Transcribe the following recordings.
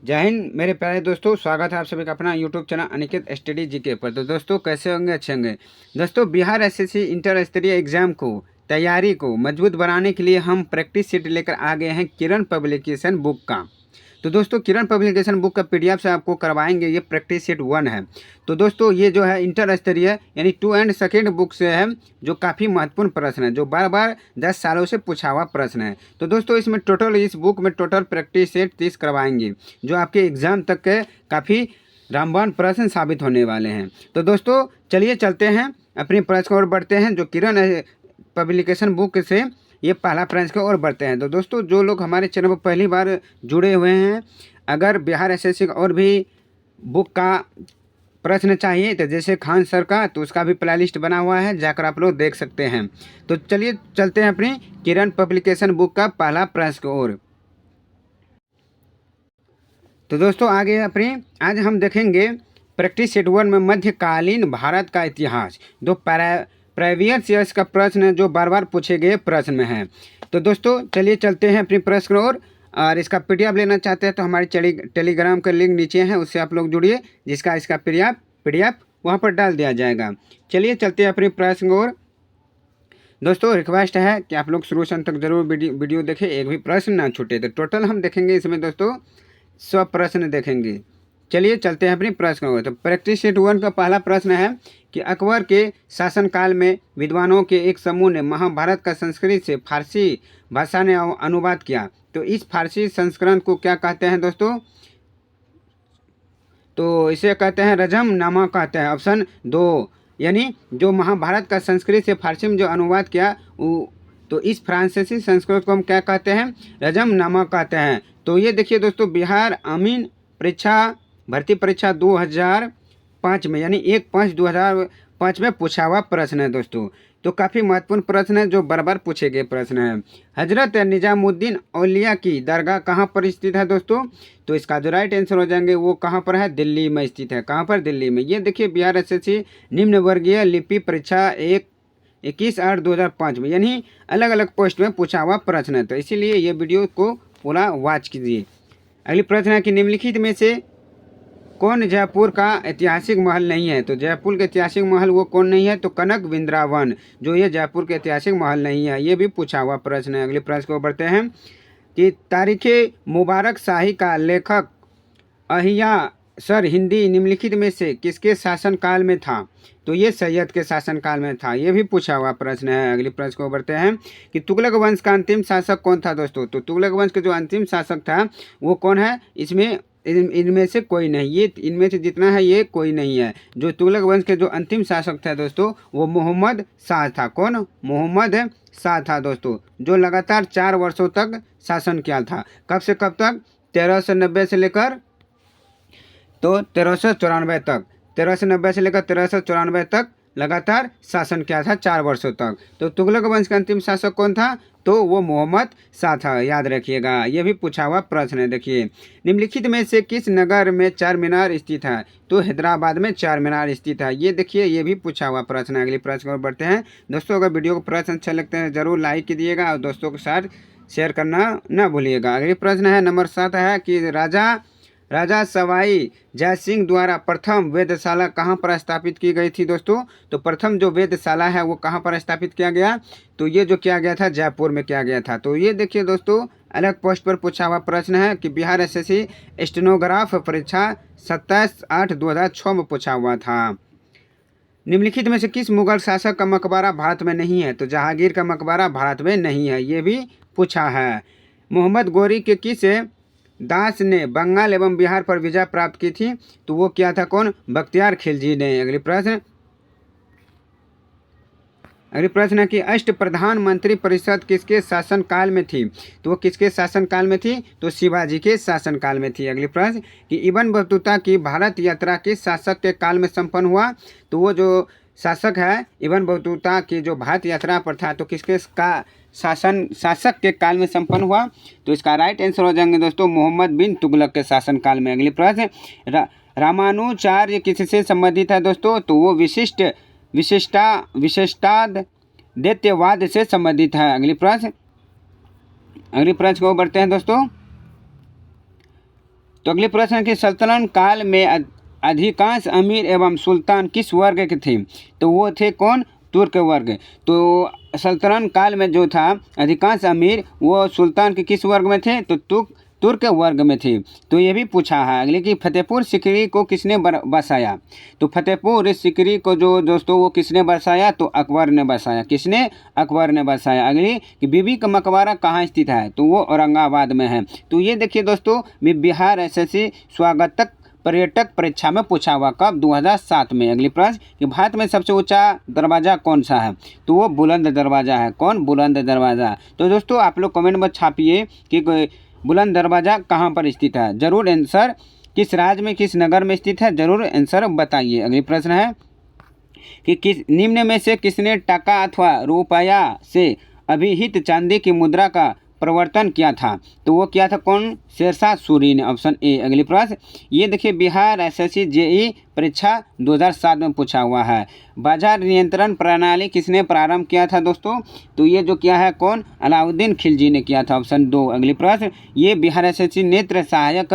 जय हिंद मेरे प्यारे दोस्तों, स्वागत है आप सभी का अपना YouTube channel Aniket study GK पर। तो दोस्तों कैसे होंगे, अच्छे होंगे। दोस्तों बिहार एसएससी इंटर स्तरीय एग्जाम को तैयारी को मजबूत बनाने के लिए हम प्रैक्टिस सीट लेकर आ गए हैं किरण पब्लिकेशन बुक का। तो दोस्तों किरण पब्लिकेशन बुक का पीडीएफ से आपको करवाएंगे। ये प्रैक्टिस सेट 1 है। तो दोस्तों ये जो है इंटर स्तरीय यानी 2 एंड सेकेंड बुक से है, जो काफ़ी महत्वपूर्ण प्रश्न है, जो बार बार 10 सालों से पूछा हुआ प्रश्न है। तो दोस्तों इसमें टोटल इस बुक में टोटल प्रैक्टिस सेट 30 करवाएंगे, जो आपके एग्जाम तक के काफ़ी रामबाण प्रश्न साबित होने वाले हैं। तो दोस्तों चलिए चलते हैं अपनी प्रश्न की ओर बढ़ते हैं, जो किरण पब्लिकेशन बुक से ये पहला प्रश्न की ओर बढ़ते हैं। तो दोस्तों जो लोग हमारे चैनल पर पहली बार जुड़े हुए हैं, अगर बिहार एसएससी और भी बुक का प्रश्न चाहिए तो जैसे खान सर का, तो उसका भी प्ले लिस्ट बना हुआ है, जाकर आप लोग देख सकते हैं। तो चलिए चलते हैं अपनी किरण पब्लिकेशन बुक का पहला प्रश्न की ओर। तो दोस्तों आगे अपनी आज हम देखेंगे प्रैक्टिस सेट 1 में मध्यकालीन भारत का इतिहास। दो प्रीवियस ईयर्स का प्रश्न है, जो बार बार पूछे गए प्रश्न में है। तो दोस्तों चलिए चलते हैं अपनी प्रश्न की ओर। और इसका पीडीएफ लेना चाहते हैं तो हमारी टेलीग्राम का लिंक नीचे है, उससे आप लोग जुड़िए, जिसका इसका पीडीएफ वहाँ पर डाल दिया जाएगा। चलिए चलते हैं अपनी प्रश्न की ओर। दोस्तों रिक्वेस्ट है कि आप लोग शुरू से अंत तक जरूर वीडियो देखें, एक भी प्रश्न ना छूटे। तो टोटल हम देखेंगे इसमें दोस्तों 100 प्रश्न देखेंगे। चलिए चलते हैं अपनी प्रश्न को। तो प्रैक्टिस सेट 1 का पहला प्रश्न है कि अकबर के शासनकाल में विद्वानों के एक समूह ने महाभारत का संस्कृत से फारसी भाषा में अनुवाद किया। तो इस फारसी संस्करण को क्या कहते हैं दोस्तों? तो इसे कहते हैं रजम नामा कहते हैं। ऑप्शन 2, यानी जो महाभारत का संस्कृत से फारसी में जो अनुवाद किया तो इस फ्रांसीसी संस्कृत को हम क्या कहते हैं? रजम नामा कहते हैं। तो ये देखिए दोस्तों, बिहार अमीन परीक्षा भर्ती परीक्षा 2005 में यानी 1/5/2005 में पूछा हुआ प्रश्न है दोस्तों। तो काफ़ी महत्वपूर्ण प्रश्न है, जो बार बार पूछे गए प्रश्न है। हजरत निजामुद्दीन औलिया की दरगाह कहाँ पर स्थित है दोस्तों? तो इसका जो राइट आंसर हो जाएंगे वो कहाँ पर है? दिल्ली में स्थित है। कहाँ पर? दिल्ली में। ये देखिए बिहार एसएससी निम्न वर्गीय लिपि परीक्षा 21/8/2005 में, यानी अलग अलग पोस्ट में पूछा हुआ प्रश्न है। तो इसीलिए ये वीडियो को पूरा वॉच कीजिए। अगली प्रश्न है कि निम्नलिखित में से कौन जयपुर का ऐतिहासिक महल नहीं है? तो जयपुर के ऐतिहासिक महल वो कौन नहीं है? तो कनक वृंदावन, जो ये जयपुर के ऐतिहासिक महल नहीं है। ये भी पूछा हुआ प्रश्न है। अगले प्रश्न को बढ़ते हैं कि तारीख़ मुबारक शाही का लेखक अहिया सर हिंदी निम्नलिखित में से किसके शासनकाल में था? तो ये सैयद के शासनकाल में था। ये भी पूछा हुआ प्रश्न है। अगले प्रश्न को बढ़ते हैं कि तुगलक वंश का अंतिम शासक कौन था दोस्तों? तो तुगलक वंश का जो अंतिम शासक था वो कौन है? इसमें इनमें से कोई नहीं, ये इनमें से जितना है ये कोई नहीं है। जो तुगलक वंश के जो अंतिम शासक था दोस्तों वो मोहम्मद शाह था। कौन? मोहम्मद शाह था दोस्तों, जो लगातार 4 वर्षों तक शासन किया था। कब से कब तक? 1390 से लेकर तो 1394 तक, 1390 से लेकर 1394 तक लगातार शासन किया था 4 वर्षों तक। तो तुगलक वंश का अंतिम शासक कौन था? तो वो मोहम्मद शाह था, याद रखिएगा। ये भी पूछा हुआ प्रश्न है। देखिए निम्नलिखित में से किस नगर में चार मीनार स्थित है? तो हैदराबाद में चार मीनार स्थित है। ये देखिए ये भी पूछा हुआ प्रश्न है। अगले प्रश्न को बढ़ते हैं दोस्तों। अगर वीडियो को प्रश्न अच्छा लगता है जरूर लाइक कीजिएगा और दोस्तों के साथ शेयर करना ना भूलिएगा। अगले प्रश्न है नंबर 7 है कि राजा सवाई जय सिंह द्वारा प्रथम वेधशाला कहाँ पर स्थापित की गई थी दोस्तों? तो प्रथम जो वेधशाला है वो कहाँ पर स्थापित किया गया? तो ये जो किया गया था जयपुर में किया गया था। तो ये देखिए दोस्तों अलग पोस्ट पर पूछा हुआ प्रश्न है कि बिहार एसएससी स्टेनोग्राफ परीक्षा 27/8/2006 में पूछा हुआ था। निम्नलिखित में से किस मुगल शासक का मकबरा भारत में नहीं है? तो जहांगीर का मकबरा भारत में नहीं है। ये भी पूछा है। मोहम्मद गोरी के किस दास ने बंगाल एवं बिहार पर विजय प्राप्त की थी? तो वो क्या था? कौन? बख्तियार खिलजी ने। अगली प्रश्न है कि अष्ट प्रधानमंत्री परिषद किसके शासनकाल में थी? तो वो किसके शासनकाल में थी? तो शिवाजी के शासनकाल में थी। अगली प्रश्न कि इब्न बतूता की भारत यात्रा किस शासक के काल में संपन्न हुआ? तो वो जो शासक है इब्न बतूता की जो भारत यात्रा पर था, तो किसके का शासक के काल में संपन्न हुआ? तो इसका राइट आंसर हो जाएंगे दोस्तों मोहम्मद बिन तुगलक के शासनकाल में। अगली प्रश्न रामानुचार्य किससे संबंधित है दोस्तों? तो वो विशिष्टाद्वैतवाद से संबंधित है। अगली प्रश्न को बढ़ते हैं दोस्तों। तो अगले प्रश्न के सल्तनत काल में अधिकांश अमीर एवं सुल्तान किस वर्ग के थे? तो वो थे कौन? तुर्क वर्ग। तो सल्तनत काल में जो था अधिकांश अमीर वो सुल्तान के किस वर्ग में थे? तो तुर्क वर्ग में थे। तो ये भी पूछा है अगले कि फतेहपुर सीकरी को किसने बसाया? तो फतेहपुर सीकरी को जो दोस्तों वो किसने बसाया? तो अकबर ने बसाया। किसने? अकबर ने बसाया। अगले कि बीबी का मकबरा कहाँ स्थित है? तो वो औरंगाबाद में है। तो ये देखिए दोस्तों बिहार एसएससी स्वागतक पर्यटक परीक्षा में पूछा हुआ, कब? 2007 में। अगली प्रश्न कि भारत में सबसे ऊंचा दरवाज़ा कौन सा है? तो वो बुलंद दरवाज़ा है। कौन? बुलंद दरवाज़ा। तो दोस्तों आप लोग कमेंट में छापिए कि बुलंद दरवाज़ा कहाँ पर स्थित है। जरूर आंसर किस राज्य में, किस नगर में स्थित है, जरूर आंसर बताइए। अगली प्रश्न है कि किस निम्न में से किसने टका अथवा रुपया से अभिहित चांदी की मुद्रा का प्रवर्तन किया था? तो वो किया था कौन? शेरशाह सूरी ने। Option A. अगली प्रश्न ये देखिए बिहार एसएससी जेई परीक्षा 2007 में पूछा हुआ है। बाजार नियंत्रण प्रणाली किसने प्रारंभ किया था दोस्तों? तो ये जो किया है कौन? अलाउद्दीन खिलजी ने किया था। ऑप्शन 2। अगली प्रश्न ये बिहार एसएससी नेत्र सहायक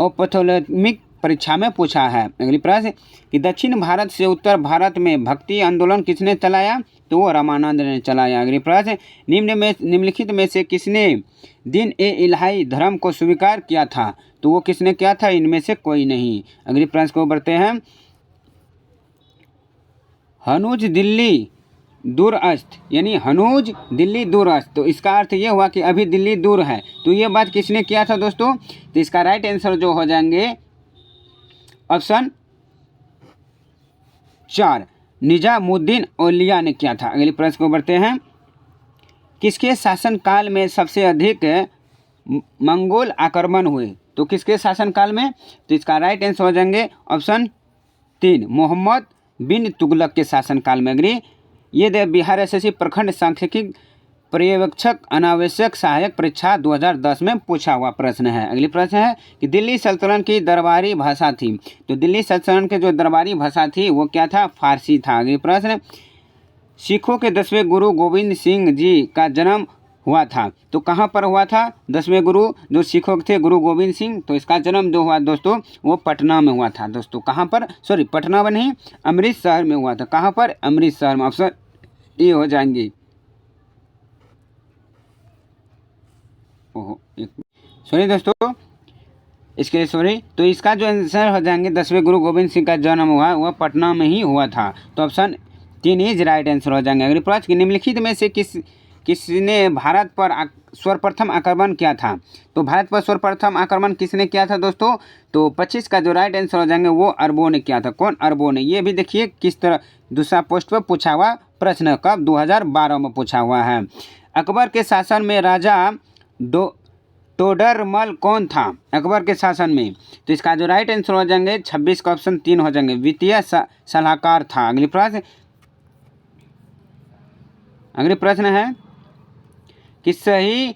पैथोलॉमिक परीक्षा में पूछा है। अगली प्रश्न कि दक्षिण भारत से उत्तर भारत में भक्ति आंदोलन किसने चलाया? तो वो रामानंद ने चलाया। अगली प्रश्न निम्नलिखित में से किसने दिन ए इलाही धर्म को स्वीकार किया था? तो वो किसने किया था? इनमें से कोई नहीं। अगली प्रश्न को बढ़ते हैं। हनूज दिल्ली दूरस्थ, यानी हनूज दिल्ली दूरस्थ, तो इसका अर्थ ये हुआ कि अभी दिल्ली दूर है। तो ये बात किसने किया था दोस्तों? तो इसका राइट आंसर जो हो जाएंगे ऑप्शन 4 निजामुद्दीन औलिया ने किया था। अगले प्रश्न को बढ़ते हैं। किसके शासनकाल में सबसे अधिक मंगोल आक्रमण हुए? तो किसके शासनकाल में? तो इसका राइट आंसर हो जाएंगे ऑप्शन 3 मोहम्मद बिन तुगलक के शासनकाल में। अगली ये दे बिहार एसएससी प्रखंड सांख्यिकी पर्यवेक्षक अनावश्यक सहायक परीक्षा 2010 में पूछा हुआ प्रश्न है। अगली प्रश्न है कि दिल्ली सल्तनत की दरबारी भाषा थी? तो दिल्ली सल्तनत के जो दरबारी भाषा थी वो क्या था? फारसी था। अगली प्रश्न सिखों के 10वें गुरु गोविंद सिंह जी का जन्म हुआ था? तो कहाँ पर हुआ था? 10वें गुरु जो सिखों के थे गुरु गोविंद सिंह, तो इसका जन्म जो हुआ दोस्तों वो पटना में हुआ था। दोस्तों कहाँ पर? सॉरी पटना में नहीं, अमृतसर में हुआ था। कहाँ पर? अमृतसर में। ऑप्शन ए हो जाएंगे। ओहो सॉरी दोस्तों इसके लिए सॉरी। तो इसका जो आंसर हो जाएंगे 10वें गुरु गोविंद सिंह का जन्म हुआ वह पटना में ही हुआ था। तो ऑप्शन 3 इज राइट आंसर हो जाएंगे। अगले प्रश्न कि निम्नलिखित में से किसने भारत पर सर्वप्रथम आक्रमण किया था? तो भारत पर सर्वप्रथम आक्रमण किसने किया था दोस्तों? तो 25 का जो राइट आंसर हो जाएंगे वो अरबों ने किया था। कौन? अरबों ने। ये भी देखिए किस तरह दूसरा पोस्ट पर पूछा हुआ प्रश्न, कब? 2012 में पूछा हुआ है। अकबर के शासन में राजा टोडरमल कौन था अकबर के शासन में? तो इसका जो राइट आंसर हो जाएंगे 26 का ऑप्शन 3 हो जाएंगे, वित्तीय सलाहकार था। अगले प्रश्न है कि सही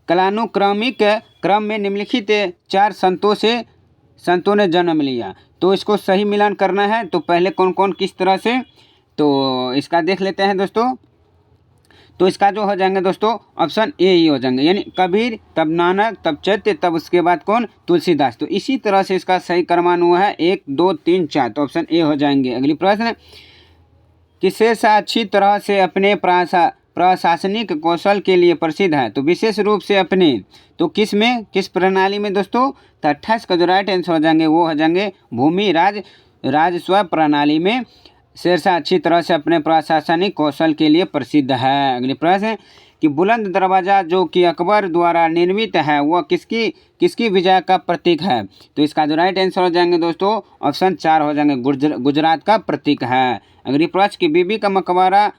कालानुक्रमिक क्रम में निम्नलिखित 4 संतों ने जन्म लिया। तो इसको सही मिलान करना है। तो पहले कौन कौन किस तरह से, तो इसका देख लेते हैं दोस्तों। तो इसका जो हो जाएंगे दोस्तों ऑप्शन ए ही हो जाएंगे, यानी कबीर, तब नानक, तब चैत्य, तब उसके बाद कौन? तुलसीदास। तो इसी तरह से इसका सही क्रमांक हुआ है 1 2 3 4, तो ऑप्शन ए हो जाएंगे। अगली प्रश्न कि शेरशाह अच्छी तरह से अपने प्रशासनिक कौशल के लिए प्रसिद्ध है? तो विशेष रूप से अपने, तो किस प्रणाली में दोस्तों? तो 28 का जो राइट आंसर हो जाएंगे वो हो जाएंगे भूमि राजस्व प्रणाली में शेरशाह अच्छी तरह से अपने प्रशासनिक कौशल के लिए प्रसिद्ध है। अगले प्रश्न कि बुलंद दरवाज़ा जो कि अकबर द्वारा निर्मित है वह किसकी विजय का प्रतीक है? तो इसका जो राइट आंसर हो जाएंगे दोस्तों ऑप्शन 4 हो जाएंगे, गुजरात का प्रतीक है। अगली प्रश्न कि बीबी का मकबरा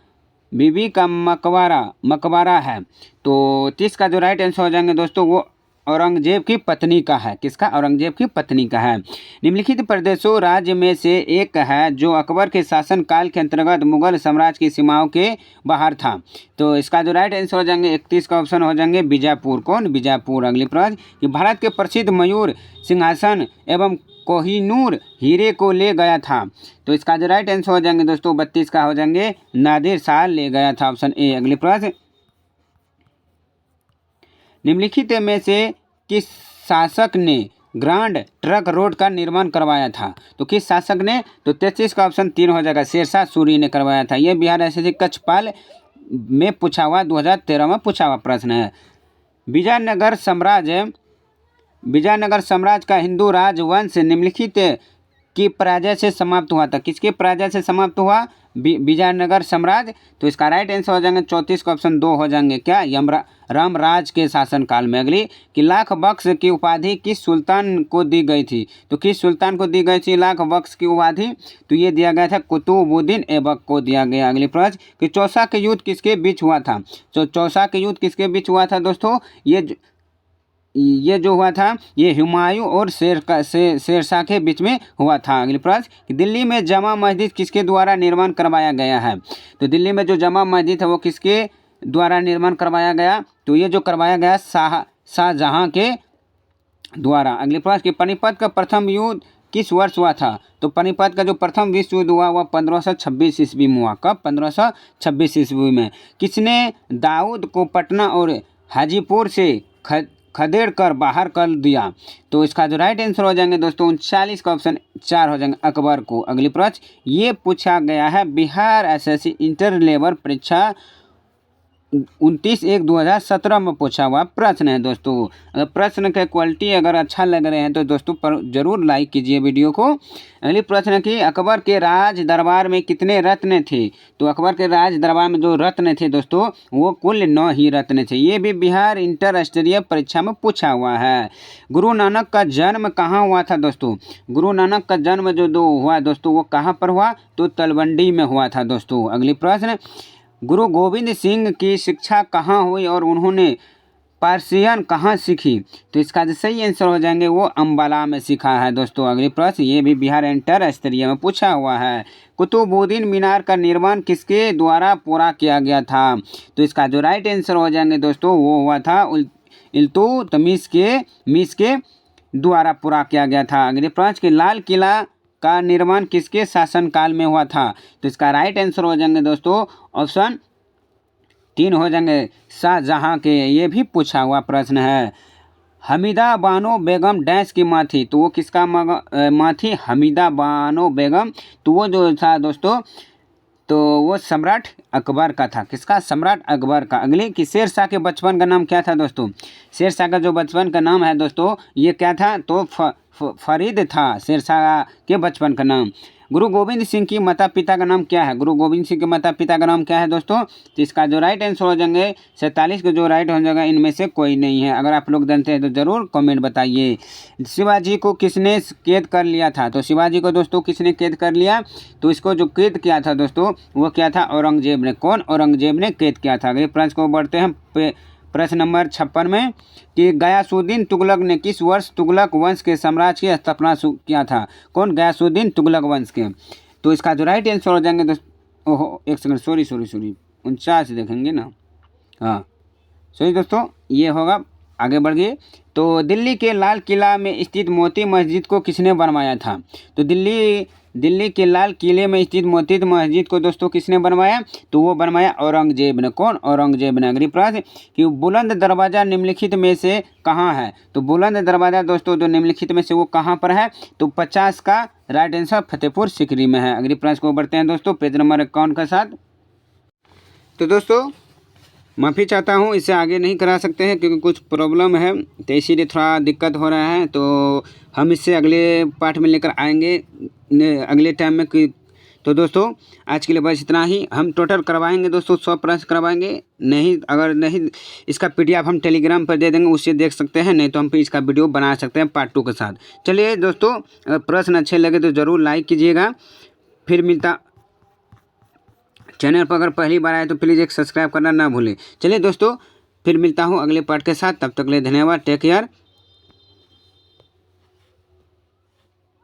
है? तो 30 का जो राइट आंसर हो जाएंगे दोस्तों वो औरंगजेब की पत्नी का है। किसका? औरंगजेब की पत्नी का है। निम्नलिखित प्रदेशों राज्य में से एक है जो अकबर के शासन काल के अंतर्गत मुगल साम्राज्य की सीमाओं के बाहर था। तो इसका जो राइट आंसर हो जाएंगे 31 का ऑप्शन हो जाएंगे बीजापुर। कौन? बीजापुर। अगली प्रश्न कि भारत के प्रसिद्ध मयूर सिंहासन एवं कोहिनूर हीरे को ले गया था? तो इसका जो राइट आंसर हो जाएंगे दोस्तों 32 का हो जाएंगे नादिर शाह ले गया था। Option A. अगली प्रश्न निम्नलिखित में से किस शासक ने ग्रांड ट्रंक रोड का निर्माण करवाया था? तो किस शासक ने? तो 33 का ऑप्शन 3 हो जाएगा, शेरशाह सूरी ने करवाया था। ये बिहार एसएससी कक्षपाल में पूछा हुआ 2013 में पूछा हुआ प्रश्न है। विजयनगर साम्राज्य का हिंदू राजवंश निम्नलिखित की पराजय से समाप्त हुआ था? किसके पराजय से समाप्त हुआ? विजयनगर साम्राज्य। तो इसका राइट आंसर हो जाएंगे 34 का ऑप्शन 2 हो जाएंगे क्या? रामराज के शासनकाल में। अगली कि लाख बख्श की उपाधि किस सुल्तान को दी गई थी? तो किस सुल्तान को दी गई थी लाख बख्श की उपाधि? तो ये दिया गया था कुतुबुद्दीन ऐबक को दिया गया। अगली प्रश्न कि चौसा का युद्ध किसके बीच हुआ था? तो चौसा का युद्ध किसके बीच हुआ था दोस्तों? ये जो हुआ था ये हुमायूं और शेरशाह के बीच में हुआ था। अगली प्रश्न कि दिल्ली में जमा मस्जिद किसके द्वारा निर्माण करवाया गया है? तो दिल्ली में जो जमा मस्जिद है वो किसके द्वारा निर्माण करवाया गया? तो ये जो करवाया गया शाहजहां के द्वारा। अगली प्रश्न कि पानीपत का प्रथम युद्ध किस वर्ष हुआ था? तो पानीपत का जो प्रथम विश्व युद्ध हुआ वह 1526 ईस्वी में हुआ। कब? 1526 ईस्वी में। किसने दाऊद को पटना और हाजीपुर से खदेड़ कर बाहर कर दिया? तो इसका जो राइट आंसर हो जाएंगे दोस्तों 39 का ऑप्शन 4 हो जाएंगे, अकबर को। अगली प्रश्न ये पूछा गया है बिहार एसएससी इंटर लेवल परीक्षा 29/1/2017 में पूछा हुआ प्रश्न है दोस्तों। अगर प्रश्न का क्वालिटी अगर अच्छा लग रहे हैं तो दोस्तों जरूर लाइक कीजिए वीडियो को। अगली प्रश्न है कि अकबर के राज दरबार में कितने रत्न थे? तो अकबर के राज दरबार में जो रत्न थे दोस्तों वो कुल 9 ही रत्न थे। ये भी बिहार इंटर स्तरीय परीक्षा में पूछा हुआ है। गुरु नानक का जन्म कहाँ हुआ था दोस्तों? गुरु नानक का जन्म जो हुआ दोस्तों वो कहाँ पर हुआ? तो तलवंडी में हुआ था दोस्तों। अगली प्रश्न गुरु गोविंद सिंह की शिक्षा कहाँ हुई और उन्होंने पारसियन कहाँ सीखी? तो इसका जो सही आंसर हो जाएंगे वो अम्बाला में सीखा है दोस्तों। अगली प्रश्न ये भी बिहार इंटर स्तरीय में पूछा हुआ है। कुतुबुद्दीन मीनार का निर्माण किसके द्वारा पूरा किया गया था? तो इसका जो राइट आंसर हो जाएंगे दोस्तों वो हुआ था इल्तुतमिश के द्वारा पूरा किया गया था। अगले प्रश्न कि लाल किला का निर्माण किसके शासनकाल में हुआ था? तो इसका राइट आंसर हो जाएंगे दोस्तों ऑप्शन 3 हो जाएंगे, शाहजहां के। ये भी पूछा हुआ प्रश्न है। हमीदा बानो बेगम डैश की माँ थी? तो वो किसका माँ थी? हमीदा बानो बेगम। तो वो जो था दोस्तों तो वो सम्राट अकबर का था। किसका? सम्राट अकबर का। अगले कि शेरशाह के बचपन का नाम क्या था दोस्तों? शेरशाह का जो बचपन का नाम है दोस्तों ये क्या था? तो फरीद था शेरशाह के बचपन का नाम। गुरु गोविंद सिंह की माता पिता का नाम क्या है? गुरु गोविंद सिंह के माता पिता का नाम क्या है दोस्तों? तो इसका जो राइट आंसर हो जाएंगे 47 का जो राइट हो जाएगा इनमें से कोई नहीं है। अगर आप लोग जानते हैं तो ज़रूर कमेंट बताइए। शिवाजी को किसने कैद कर लिया था? तो शिवाजी को दोस्तों किसने कैद कर लिया? तो इसको जो कैद किया था दोस्तों वो क्या था? औरंगजेब ने। कौन? औरंगजेब ने कैद किया था। अगले प्रश्न को बढ़ते हैं प्रश्न नंबर 56 में कि गयासुद्दीन तुगलक ने किस वर्ष तुगलक वंश के साम्राज्य की स्थापना किया था? कौन? गयासुद्दीन तुगलक वंश के। तो इसका जो राइट आंसर हो जाएंगे दोस्तों ओहो एक सेकंड सॉरी 49 देखेंगे ना। हाँ सॉरी दोस्तों ये होगा। आगे बढ़ गए तो दिल्ली के लाल किला में स्थित मोती मस्जिद को किसने बनवाया था? तो दिल्ली के लाल किले में स्थित मोती मस्जिद को दोस्तों किसने बनवाया? तो वो बनवाया औरंगजेब ने। कौन? औरंगजेब ने। अगली प्रश्न कि बुलंद दरवाज़ा निम्नलिखित में से कहाँ है? तो बुलंद दरवाज़ा दोस्तों जो निम्नलिखित में से वो कहाँ पर है? तो 50 का राइट आंसर फतेहपुर सीकरी में है। अगली प्रश्न को बढ़ते हैं दोस्तों पेज नंबर 51 के साथ। तो दोस्तों माफ़ी चाहता हूँ इसे आगे नहीं करा सकते हैं क्योंकि कुछ प्रॉब्लम है तो इसीलिए थोड़ा दिक्कत हो रहा है। तो हम इसे अगले पार्ट में लेकर आएंगे अगले टाइम में कि तो दोस्तों आज के लिए बस इतना ही। हम टोटल करवाएंगे दोस्तों 100 प्रश्न करवाएंगे। नहीं अगर नहीं इसका PDF हम टेलीग्राम पर दे देंगे उससे देख सकते हैं, नहीं तो हम फिर इसका वीडियो बना सकते हैं पार्ट 2 के साथ। चलिए दोस्तों अगर प्रश्न अच्छे लगे तो ज़रूर लाइक कीजिएगा। फिर मिलता चैनल पर अगर पहली बार आए तो प्लीज़ एक सब्सक्राइब करना ना भूलें। चलिए दोस्तों फिर मिलता हूँ अगले पार्ट के साथ। तब तक के लिए धन्यवाद। Take care.